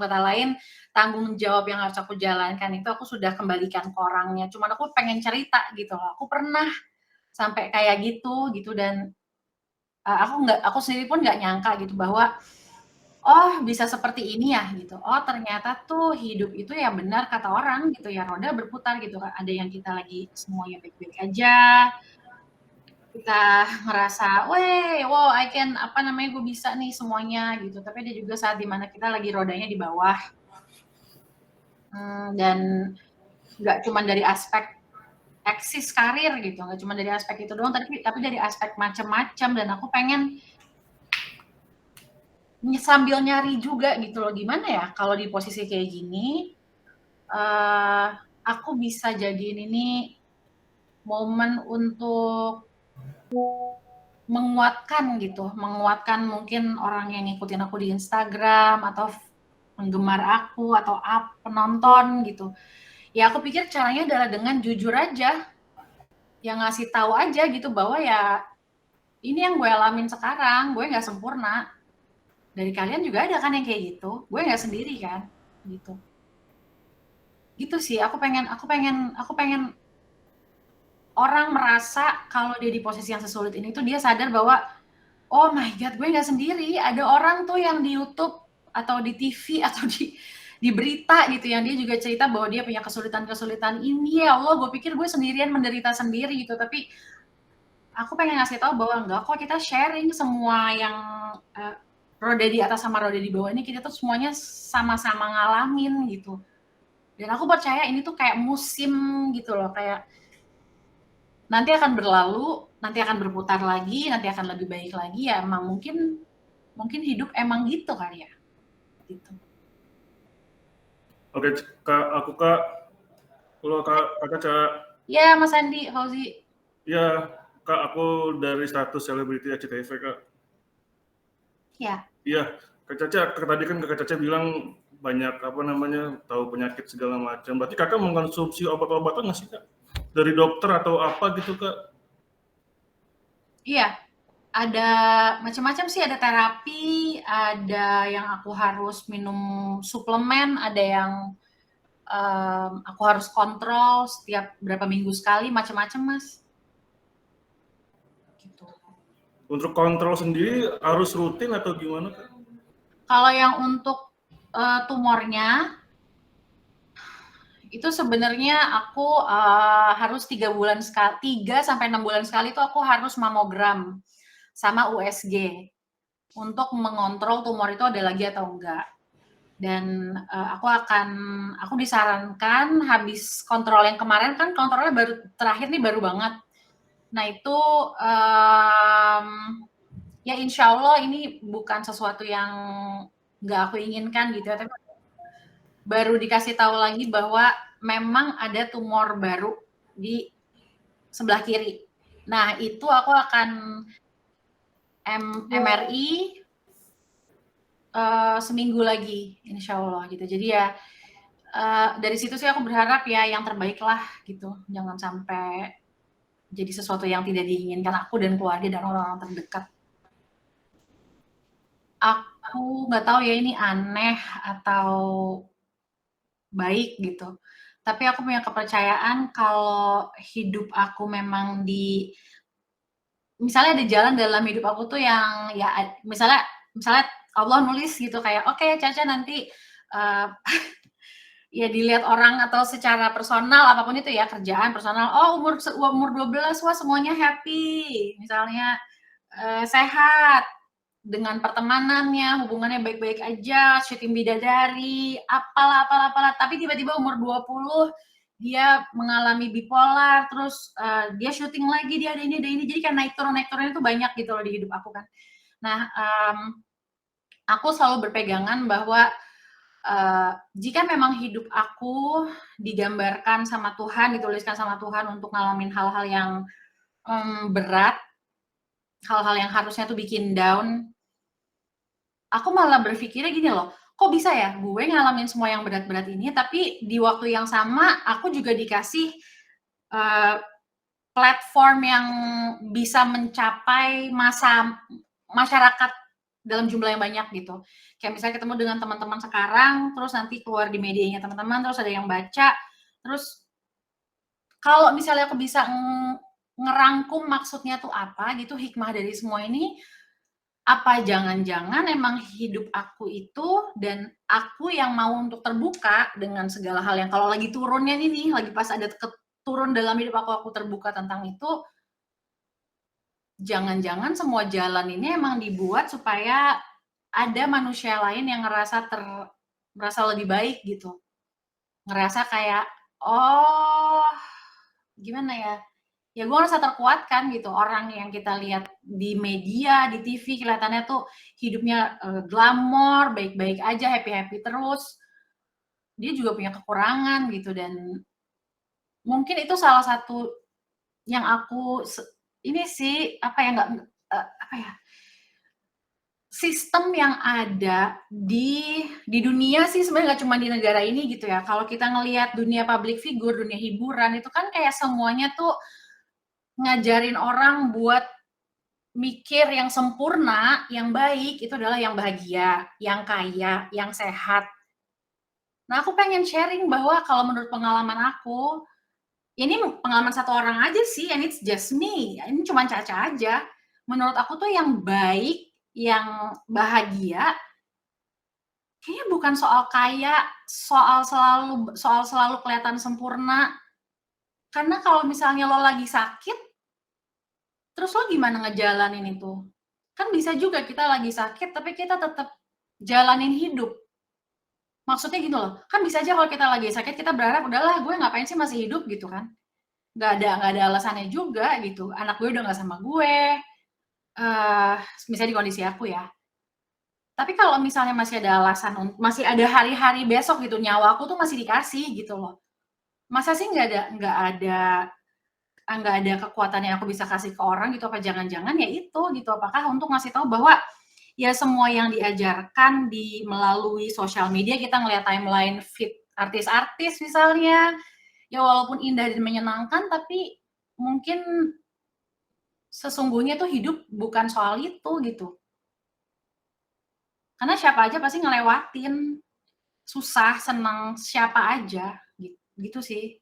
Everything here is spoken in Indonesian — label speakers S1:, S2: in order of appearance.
S1: Kata lain, tanggung jawab yang harus aku jalankan itu aku sudah kembalikan ke orangnya, cuman aku pengen cerita gitu loh, aku pernah sampai kayak gitu dan, aku sendiri pun nggak nyangka gitu bahwa, oh bisa seperti ini ya gitu, oh ternyata tuh hidup itu ya benar kata orang gitu ya, roda berputar gitu kan, ada yang kita lagi semuanya baik-baik aja, kita ngerasa, "Weh, wow I can," apa namanya, "gue bisa nih semuanya," gitu, tapi ada juga saat dimana kita lagi rodanya di bawah. Dan nggak cuma dari aspek eksis karir gitu, nggak cuma dari aspek itu doang, tapi dari aspek macem-macem dan aku pengen sambil nyari juga gitu loh, gimana ya kalau di posisi kayak gini, eee, aku bisa jadiin ini momen untuk menguatkan gitu, menguatkan mungkin orang yang ngikutin aku di Instagram atau penggemar aku atau penonton gitu. Ya aku pikir caranya adalah dengan jujur aja, ya ngasih tahu aja gitu bahwa ya ini yang gue alamin sekarang, gue nggak sempurna. Dari kalian juga ada kan yang kayak gitu, gue nggak sendiri kan, gitu. Gitu sih, aku pengen orang merasa kalau dia di posisi yang sesulit ini tuh dia sadar bahwa, oh my god, gue nggak sendiri, ada orang tuh yang di YouTube atau di TV atau di berita gitu yang dia juga cerita bahwa dia punya kesulitan-kesulitan ini, ya Allah, gue pikir gue sendirian menderita sendiri gitu, tapi aku pengen ngasih tahu bahwa enggak kok, kita sharing semua yang, roda di atas sama roda di bawah ini, kita tuh semuanya sama-sama ngalamin gitu. Dan aku percaya ini tuh kayak musim gitu loh, kayak nanti akan berlalu, nanti akan berputar lagi, nanti akan lebih baik lagi, ya emang mungkin mungkin hidup emang gitu kali ya, gitu.
S2: Oke, Kak, aku Kak. Halo Kak, Kak Caca.
S1: Ya, Mas Andi, Fauzi.
S2: Ya, Kak, aku dari status selebriti SCTV, Kak.
S1: Ya.
S2: Iya, Kak Caca, tadi kan Kak Caca bilang banyak apa namanya tahu penyakit segala macam. Berarti Kakak mengkonsumsi obat-obatan nggak sih, Kak? Dari dokter atau apa gitu, Kak?
S1: Iya, ada macam-macam sih, ada terapi, ada yang aku harus minum suplemen, ada yang aku harus kontrol setiap berapa minggu sekali, macam-macam Mas. Gitu.
S2: Untuk kontrol sendiri harus rutin atau gimana, Kak?
S1: Kalau yang untuk tumornya, itu sebenarnya aku harus 3 sampai 6 bulan sekali itu aku harus mamogram sama USG untuk mengontrol tumor itu ada lagi atau enggak. Dan aku disarankan habis kontrol yang kemarin kan kontrolnya baru terakhir nih baru banget. Nah itu ya insya Allah ini bukan sesuatu yang nggak aku inginkan gitu ya, tapi baru dikasih tahu lagi bahwa memang ada tumor baru di sebelah kiri. Nah itu aku akan MRI seminggu lagi, insya Allah gitu. Jadi ya dari situ sih aku berharap ya yang terbaik lah gitu. Jangan sampai jadi sesuatu yang tidak diinginkan aku dan keluarga dan orang-orang terdekat. Aku nggak tahu ya ini aneh atau baik gitu. Tapi aku punya kepercayaan kalau hidup aku memang misalnya ada jalan dalam hidup aku tuh yang ya misalnya misalnya Allah nulis gitu kayak oke Caca nanti ya dilihat orang atau secara personal apapun itu ya kerjaan personal oh umur 12 wah semuanya happy misalnya sehat dengan pertemanannya hubungannya baik-baik aja syuting bidadari apalah tapi tiba-tiba umur 20 dia mengalami bipolar terus dia syuting lagi dia ada ini jadi kan naik turun itu banyak gitu loh di hidup aku kan nah aku selalu berpegangan bahwa jika memang hidup aku digambarkan sama Tuhan, dituliskan sama Tuhan untuk ngalamin hal-hal yang berat, hal-hal yang harusnya tuh bikin down, aku malah berpikirnya gini loh, kok bisa ya gue ngalamin semua yang berat-berat ini, tapi di waktu yang sama aku juga dikasih eee, platform yang bisa mencapai masyarakat dalam jumlah yang banyak gitu. Kayak misalnya ketemu dengan teman-teman sekarang, terus nanti keluar di medianya teman-teman, terus ada yang baca, terus kalau misalnya aku bisa ngerangkum maksudnya tuh apa gitu, hikmah dari semua ini, apa jangan-jangan emang hidup aku itu dan aku yang mau untuk terbuka dengan segala hal yang kalau lagi turunnya nih, lagi pas ada turun dalam hidup aku terbuka tentang itu, jangan-jangan semua jalan ini emang dibuat supaya ada manusia lain yang merasa lebih baik gitu. Ngerasa kayak, oh gimana ya, ya gue ngerasa terkuatkan gitu. Orang yang kita lihat di media, di TV kelihatannya tuh hidupnya glamor, baik-baik aja, happy-happy terus. Dia juga punya kekurangan gitu dan mungkin itu salah satu yang aku ini sih apa ya nggak apa ya sistem yang ada di dunia sih sebenarnya nggak cuma di negara ini gitu ya. Kalau kita ngelihat dunia public figure, dunia hiburan itu kan kayak semuanya tuh ngajarin orang buat mikir yang sempurna, yang baik itu adalah yang bahagia, yang kaya, yang sehat. Nah, aku pengen sharing bahwa kalau menurut pengalaman aku, ini pengalaman satu orang aja sih, and it's just me. Ini cuma Caca aja. Menurut aku tuh yang baik, yang bahagia, kayaknya bukan soal kaya, soal selalu kelihatan sempurna. Karena kalau misalnya lo lagi sakit, terus lo gimana ngejalanin itu? Kan bisa juga kita lagi sakit, tapi kita tetap jalanin hidup. Maksudnya gitu loh, kan bisa aja kalau kita lagi sakit, kita berharap, udahlah gue ngapain sih masih hidup gitu kan. Nggak ada alasannya juga gitu. Anak gue udah nggak sama gue, misalnya di kondisi aku ya. Tapi kalau misalnya masih ada alasan, masih ada hari-hari besok gitu, nyawa aku tuh masih dikasih gitu loh. Masa sih nggak ada kekuatan yang aku bisa kasih ke orang gitu, apa jangan-jangan ya itu gitu, apakah untuk ngasih tahu bahwa ya semua yang diajarkan melalui sosial media, kita ngeliat timeline feed artis-artis misalnya, ya walaupun indah dan menyenangkan, tapi mungkin sesungguhnya tuh hidup bukan soal itu gitu. Karena siapa aja pasti ngelewatin, susah, senang, siapa aja gitu sih.